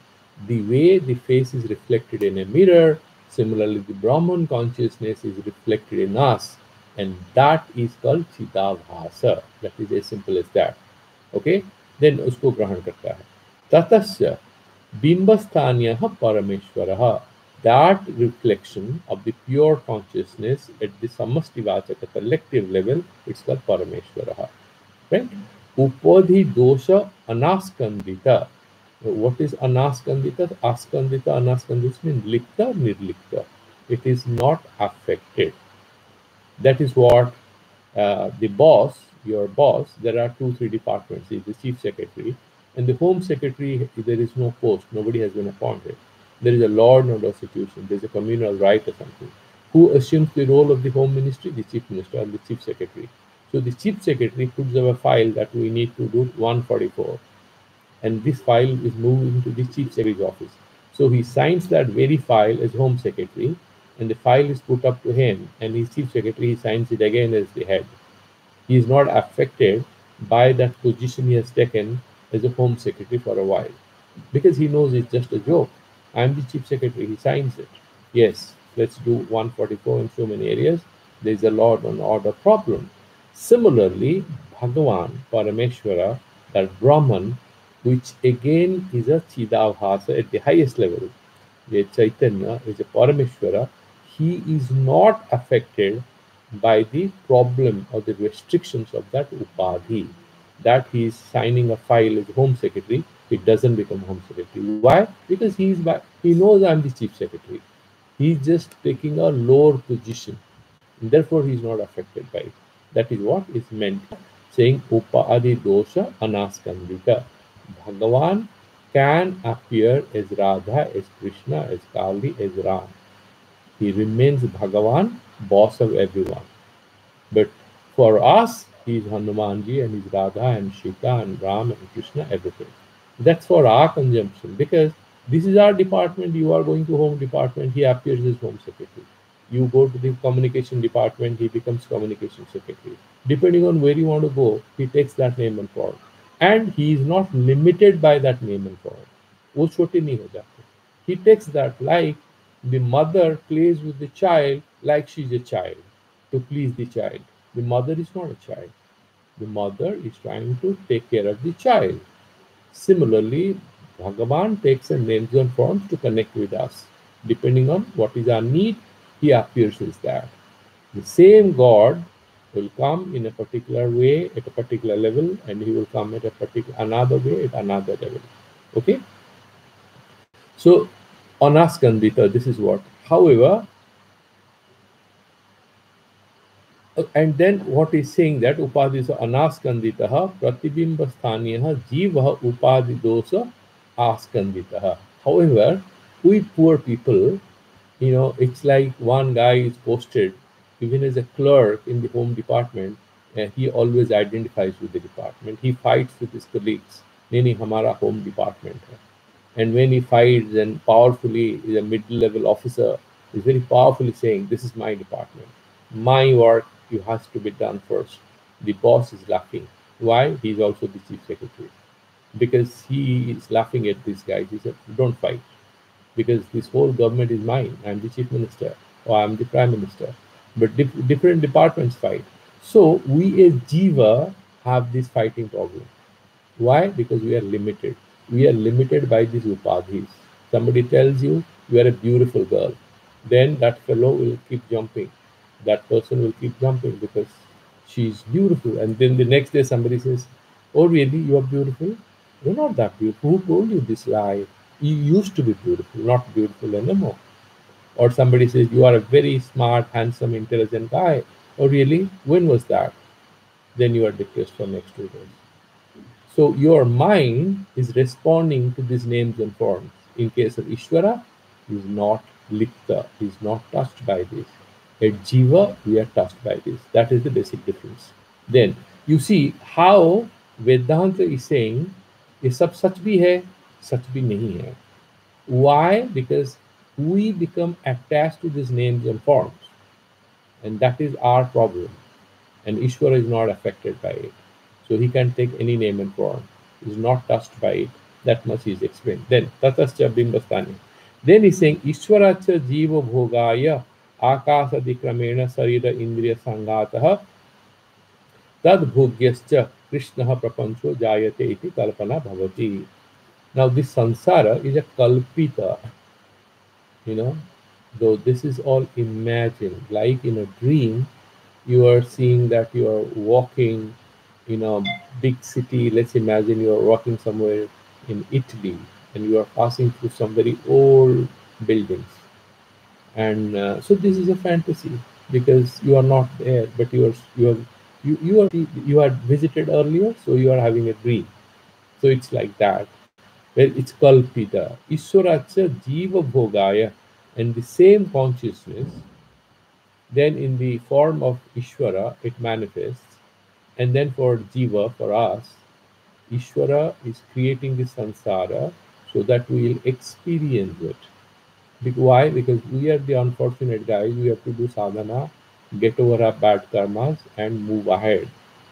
The way the face is reflected in a mirror, similarly the Brahman consciousness is reflected in us, and that is called Chida Bhasa. That is as simple as that. Okay? Then usko grahan karta hai. Tatasya bimbasthanyah parameshwarah. That reflection of the pure consciousness at the samastivachaka collective level, it's called parameshwarah. Right? Upadhi dosha anaskandita. What is anaskandita? Askandita, anaskandita means likta, nirlikta. It is not affected. That is what the boss, your boss, there are 2-3 departments. He is the chief secretary. And the home secretary, there is no post. Nobody has been appointed. There is a law and order situation. There is a communal right or something. Who assumes the role of the home ministry? The chief minister and the chief secretary. So the chief secretary puts up a file that we need to do 144. And this file is moved into the chief secretary's office. So he signs that very file as home secretary, and the file is put up to him, and his chief secretary he signs it again as the head. He is not affected by that position he has taken as a home secretary for a while, because he knows it's just a joke. I'm the chief secretary, he signs it. Yes, let's do 144 in so many areas. There's a law and order problem. Similarly, Bhagavan, Parameshwara, that Brahman, which again is a Chidabhasa at the highest level, the Chaitanya is a Parameshwara, he is not affected by the problem or the restrictions of that Upadhi. That he is signing a file as home secretary, it doesn't become home secretary. Why? Because he knows I'm the chief secretary. He's just taking a lower position. And therefore, he is not affected by it. That is what is meant saying Upadhi dosha anaskandita. Bhagavan can appear as Radha, as Krishna, as Kali, as Ram. He remains Bhagavan, boss of everyone. But for us, he is Hanumanji and he's Radha and Sita and Ram and Krishna, everything. That's for our consumption, because this is our department. You are going to home department, he appears as home secretary. You go to the communication department, he becomes communication secretary. Depending on where you want to go, he takes that name and form. And he is not limited by that name and form. वो छोटे नहीं हो जाते. He takes that, like the mother plays with the child like she's a child to please the child. The mother is not a child. The mother is trying to take care of the child. Similarly, Bhagavan takes a names and forms to connect with us. Depending on what is our need, he appears as that. The same God will come in a particular way at a particular level, and he will come at a particular another way at another level. Okay? So, anaskandita, this is what. However, and then what is saying that upadhi anaskanditaha pratibimba jiva upadhi dosa askanditaha. However, we poor people, it's like one guy is posted, even as a clerk in the home department, he always identifies with the department. He fights with his colleagues. Nini hamara home department hai. And when he fights and powerfully, is a mid-level officer, is very powerfully saying, "This is my department. My work you has to be done first." The boss is laughing. Why? He's also the chief secretary. Because he is laughing at this guy. He said, "Don't fight. Because this whole government is mine. I'm the chief minister or I'm the prime minister." But different departments fight. So we as Jiva have this fighting problem. Why? Because we are limited. We are limited by these upadhis. Somebody tells you you are a beautiful girl, then that fellow will keep jumping. That person will keep jumping because she's beautiful. And then the next day somebody says, "Oh, really? You are beautiful? You're not that beautiful. Who told you this lie? You used to be beautiful, not beautiful anymore." Or somebody says, "You are a very smart, handsome, intelligent guy." "Oh, really? When was that?" Then you are depressed for next 2 days. So your mind is responding to these names and forms. In case of Ishvara, he is not lipta, he is not touched by this. At Jiva, we are touched by this. That is the basic difference. Then you see how Vedanta is saying, ये सब सच भी है, सच भी नहीं है. Why? Because we become attached to these names and forms. And that is our problem. And Ishvara is not affected by it. So he can take any name and form. He is not touched by it. That much is explained. Then Tatascha Bimbastani. Then he's saying Ishvaracha Jiva Bhogaya Akasadikrameena Sarira Indriya Sangatah Tad Bhogyascha Krishna Prapancho Jayate iti Kalpana Bhavati. Now this samsara is a kalpita, you know, though this is all imagined. Like in a dream, you are seeing that you are walking in a big city. Let's imagine you are walking somewhere in Italy and you are passing through some very old buildings. And so this is a fantasy because you are not there, but you are visited earlier, so you are having a dream. So it's like that. Well, it's kalpita. Ishwaracha jiva bhogaya, and the same consciousness, then in the form of Ishvara, it manifests. And then for Jiva, for us, Ishvara is creating the samsara so that we will experience it. Why? Because we are the unfortunate guys. We have to do sadhana, get over our bad karmas, and move ahead.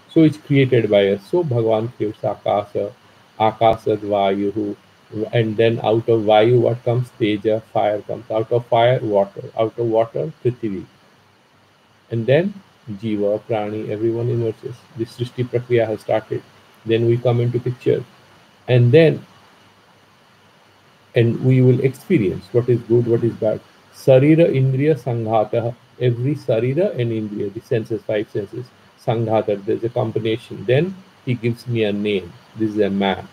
So it's created by us. So Bhagavan gives Akasa, Akasad Vayuhu, and then out of Vayu, what comes? Teja, fire comes. Out of fire, water. Out of water, Prithvi. And then Jiva, Prani, everyone emerges. This Srishti Prakriya has started. Then we come into picture. And then, and we will experience what is good, what is bad. Sarira Indriya Sanghata. Every Sarira and Indriya, the senses, 5 senses. Sanghata, there's a combination. Then he gives me a name. This is a man.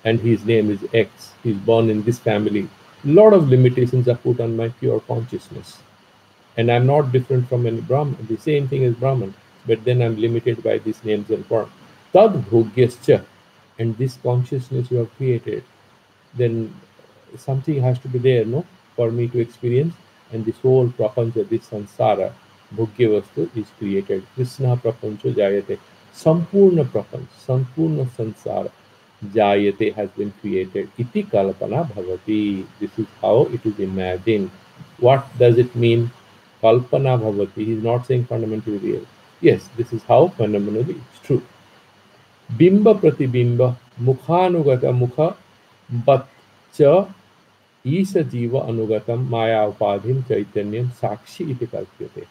And his name is X. He's born in this family. A lot of limitations are put on my pure consciousness. And I'm not different from any Brahman, the same thing as Brahman, but then I'm limited by these names and forms. Tad bhogyascha, and this consciousness you have created, then something has to be there, no, for me to experience. And this whole prapancha, this samsara, bhogya vastu is created. Krishna prapancho jayate. Sampurna prapancha, sampurna samsara jayate has been created. Iti kalpana bhavati. This is how it is imagined. What does it mean? Kalpana bhavati. He is not saying fundamentally real. Yes, this is how fundamentally it's true. Bimba pratibimba mukhanugata mukha batcha isa jiva anugatam maya upadhim chaitanyam sakshi iti kalpyate.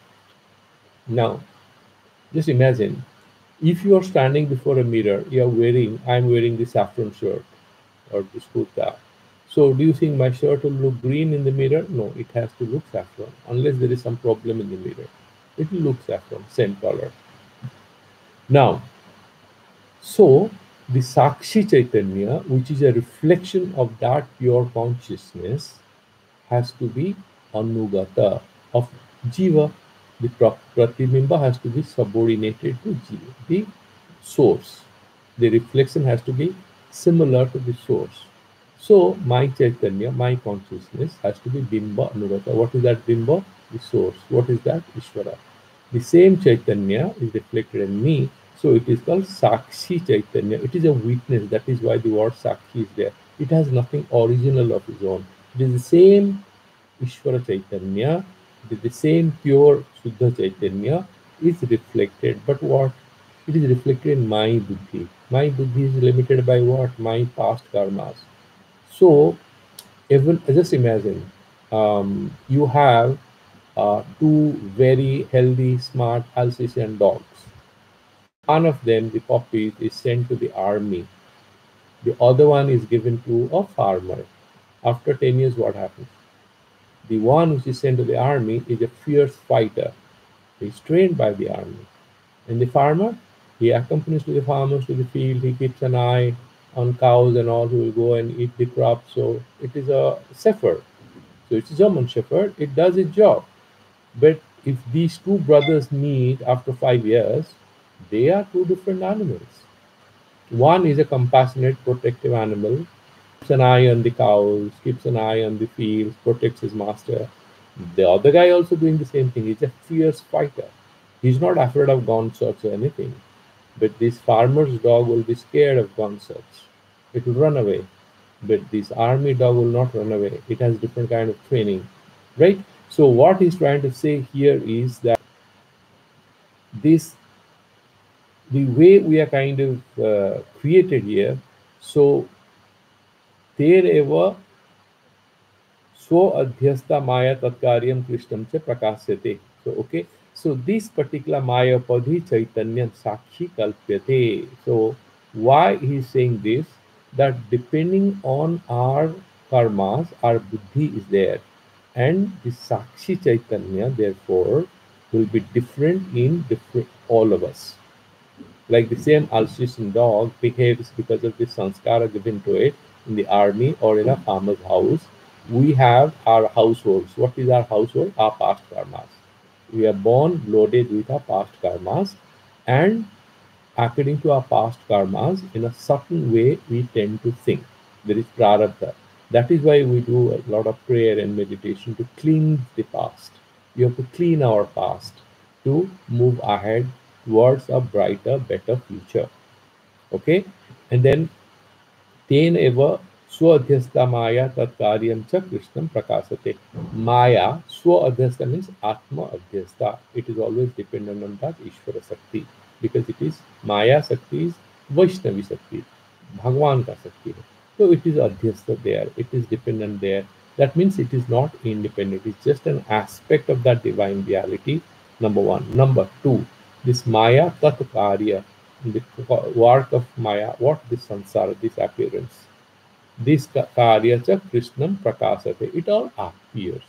Now, just imagine if you are standing before a mirror, I'm wearing the saffron shirt or this kurta. So do you think my shirt will look green in the mirror? No, it has to look saffron. Unless there is some problem in the mirror, it will look saffron, same color. Now, so the Sakshi Chaitanya, which is a reflection of that pure consciousness, has to be Anugata of Jiva. The Pratibimba has to be subordinated to Jiva, the source. The reflection has to be similar to the source. So my Chaitanya, my consciousness has to be Bimba Anugata. What is that Bimba? The source. What is that? Ishvara. The same Chaitanya is reflected in me. So it is called Sakshi Chaitanya. It is a witness. That is why the word Sakshi is there. It has nothing original of its own. It is the same Ishvara Chaitanya, it is the same pure Shuddha Chaitanya is reflected. But what? It is reflected in my buddhi. My buddhi is limited by what? My past karmas. So, even just imagine you have two very healthy, smart Alsatian dogs. One of them, the puppy, is sent to the army. The other one is given to a farmer. After 10 years, what happens? The one which is sent to the army is a fierce fighter. He's trained by the army. And the farmer, he accompanies to the farmers to the field. He keeps an eye on cows and all who will go and eat the crops. So it is a shepherd. So it's a German shepherd. It does its job. But if these two brothers meet after 5 years, they are two different animals. One is a compassionate, protective animal, keeps an eye on the cows, keeps an eye on the fields, protects his master. The other guy also doing the same thing. He's a fierce fighter. He's not afraid of gunshots or anything. But this farmer's dog will be scared of gunshots. It will run away. But this army dog will not run away. It has different kind of training, right? So what he's trying to say here is that this the way we are kind of created here. So there ever so adhyasta maya tatkaryam krishnam cha prakasyate. So okay. So this particular maya padhi chaitanya sakshi kalpyate. So why he is saying this? That depending on our karmas, our buddhi is there. And the sakshi chaitanya, therefore, will be different in different all of us. Like the same Alsatian dog behaves because of the sanskara given to it in the army or in a farmer's house. We have our households. What is our household? Our past karmas. We are born loaded with our past karmas, and according to our past karmas, in a certain way, we tend to think. There is prarabdha. That is why we do a lot of prayer and meditation to clean the past. We have to clean our past to move ahead towards a brighter, better future. Okay? And then तेन एव स्व maya tat karyam cha krishnam prakasate. Maya, swa adhyasta means atma adhyasta. It is always dependent on that Ishvara Sakti, because it is Maya Sakti is Vaishnavi Sakti, Bhagwan ka Sakti hai. So it is adhyasta there, it is dependent there. That means it is not independent, it's just an aspect of that divine reality, number one. Number two, this Maya tat karya, the work of Maya, what this samsara, this appearance, this karya cha krishnam prakasate, it all appears.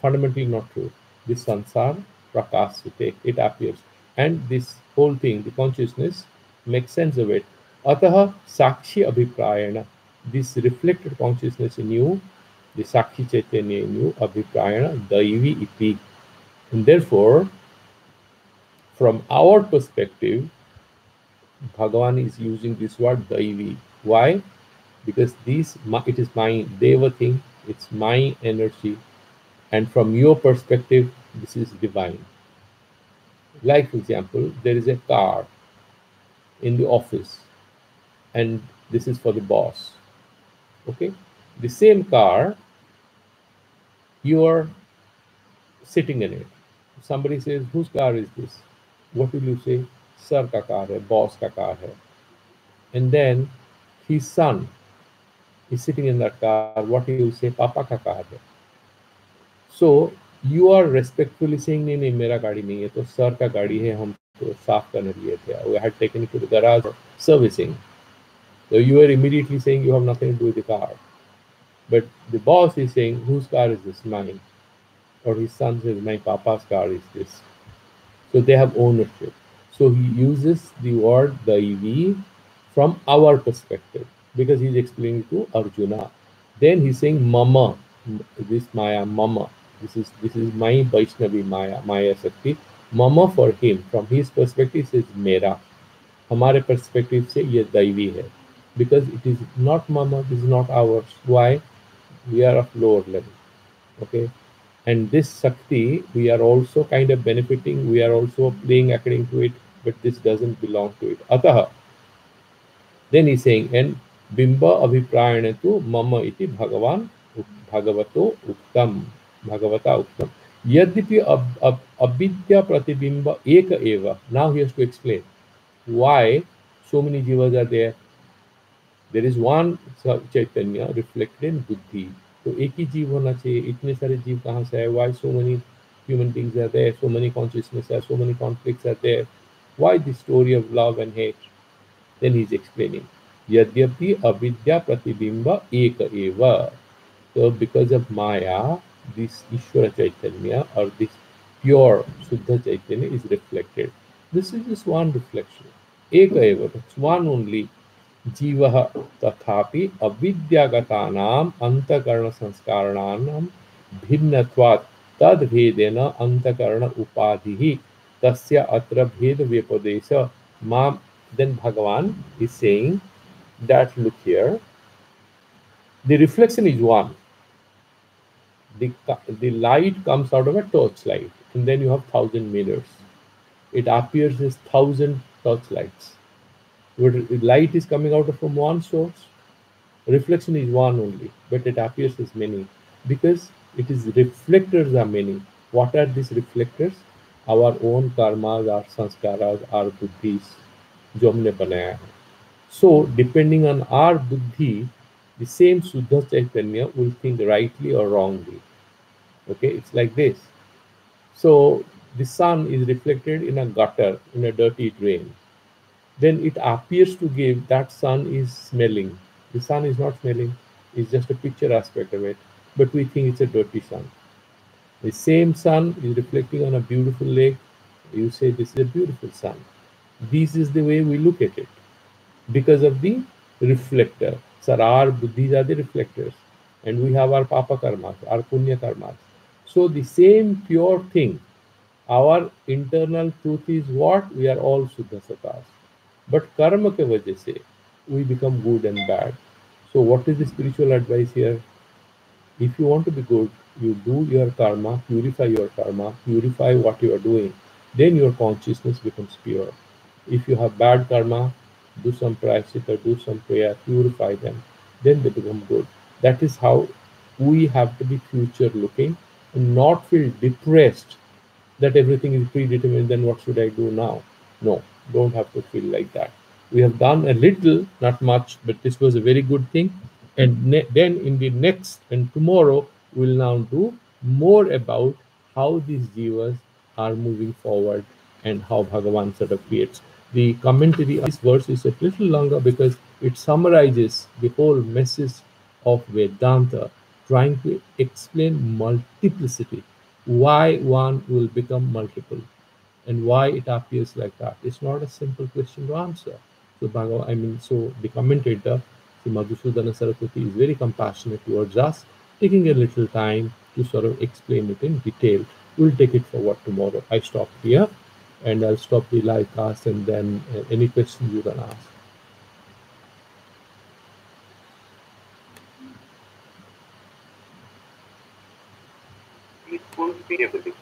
Fundamentally not true. This sansara prakasate, it appears. And this whole thing, the consciousness, makes sense of it. Ataha sakshi abhiprayana, this reflected consciousness in you, the sakshi chaitanya in you, abhiprayana, daivi iti. And therefore, from our perspective, Bhagavan is using this word daivi. Why? Because this, it is my deva thing, it's my energy, and from your perspective, this is divine. Like, for example, there is a car in the office, and this is for the boss. Okay? The same car, you are sitting in it. Somebody says, whose car is this? What will you say? Sir ka car hai, boss ka car hai. And then his son is sitting in that car. What he will say? Papa ka car hai. So you are respectfully saying, नहीं नहीं मेरा गाड़ी नहीं है, तो sir का गाड़ी है, हम तो साफ करने लिए थे. We had taken it to the garage for servicing. So you are immediately saying you have nothing to do with the car. But the boss is saying, whose car is this? Mine. Or his son says, my papa's car is this. So they have ownership. So he uses the word daivi from our perspective, because he's explaining to Arjuna. Then he's saying mama, this Maya, mama. This is my Vaishnavi Maya, Maya Sakti. Mama for him, from his perspective, says mera. हमारे perspective से ये दैवी है. Because it is not mama, this is not ours. Why? We are of lower level. Okay? And this Sakti, we are also kind of benefiting, we are also playing according to it, but this doesn't belong to it. Ataha. Then he's saying, and बिंब अभिप्रायण तो मम इति भगवान भगवतो उक्तम भगवता उक्तम यद्यपि अविद्या प्रतिबिंब एक एव. Now he has to explain why so many jivas are there. There is one chaitanya reflected in buddhi. तो एक ही जीव होना चाहिए. इतने सारे जीव कहाँ से आए? Why so many human beings are there? So many consciousness are, so many conflicts are there. Why the story of love and hate? Then he's explaining. यद्यपि अविद्या प्रतिबिंब एक एव. So because of Maya, this Ishvara Chaitanya or this pure Suddha Chaitanya is reflected. This is just one reflection. Eka eva, that's one only. Jivaha tathapi avidyagatanam antakarana sanskaranam bhinnatvat tad bhedena antakarana upadhihi tasya atra bheda vyapadesha mam. Then Bhagavan is saying that look here, the reflection is one. The light comes out of a torchlight, and then you have 1,000 mirrors. It appears as 1,000 torchlights. Light is coming out from one source. Reflection is one only, but it appears as many because it is reflectors are many. What are these reflectors? Our own karmas, our sanskaras, our buddhis, जो हमने बनाया है. So, depending on our buddhi, the same Suddha Chaitanya will think rightly or wrongly. Okay, it's like this. So the sun is reflected in a gutter, in a dirty drain. Then it appears to give that sun is smelling. The sun is not smelling, it's just a picture aspect of it. But we think it's a dirty sun. The same sun is reflecting on a beautiful lake. You say this is a beautiful sun. This is the way we look at it because of the reflector. So our buddhis are the reflectors, and we have our papa karmas, our punya karmas. So the same pure thing, our internal truth is what? We are all Suddha Satas. But karma ke wajah se, we become good and bad. So what is the spiritual advice here? If you want to be good, you do your karma, purify what you are doing. Then your consciousness becomes pure. If you have bad karma, do some practice, do some prayer, purify them. Then they become good. That is how we have to be future looking and not feel depressed that everything is predetermined, then what should I do now? No, don't have to feel like that. We have done a little, not much, but this was a very good thing. And then in the next and tomorrow, we'll now do more about how these jivas are moving forward and how Bhagavan sort of creates. The commentary of this verse is a little longer because it summarizes the whole message of Vedanta, trying to explain multiplicity, why one will become multiple, and why it appears like that. It's not a simple question to answer. So so the commentator, the Madhusudana Saraswati, is very compassionate towards us, taking a little time to sort of explain it in detail. We'll take it forward tomorrow. I stop here, and I'll stop the live cast, and then any questions you can ask. It won't be able to.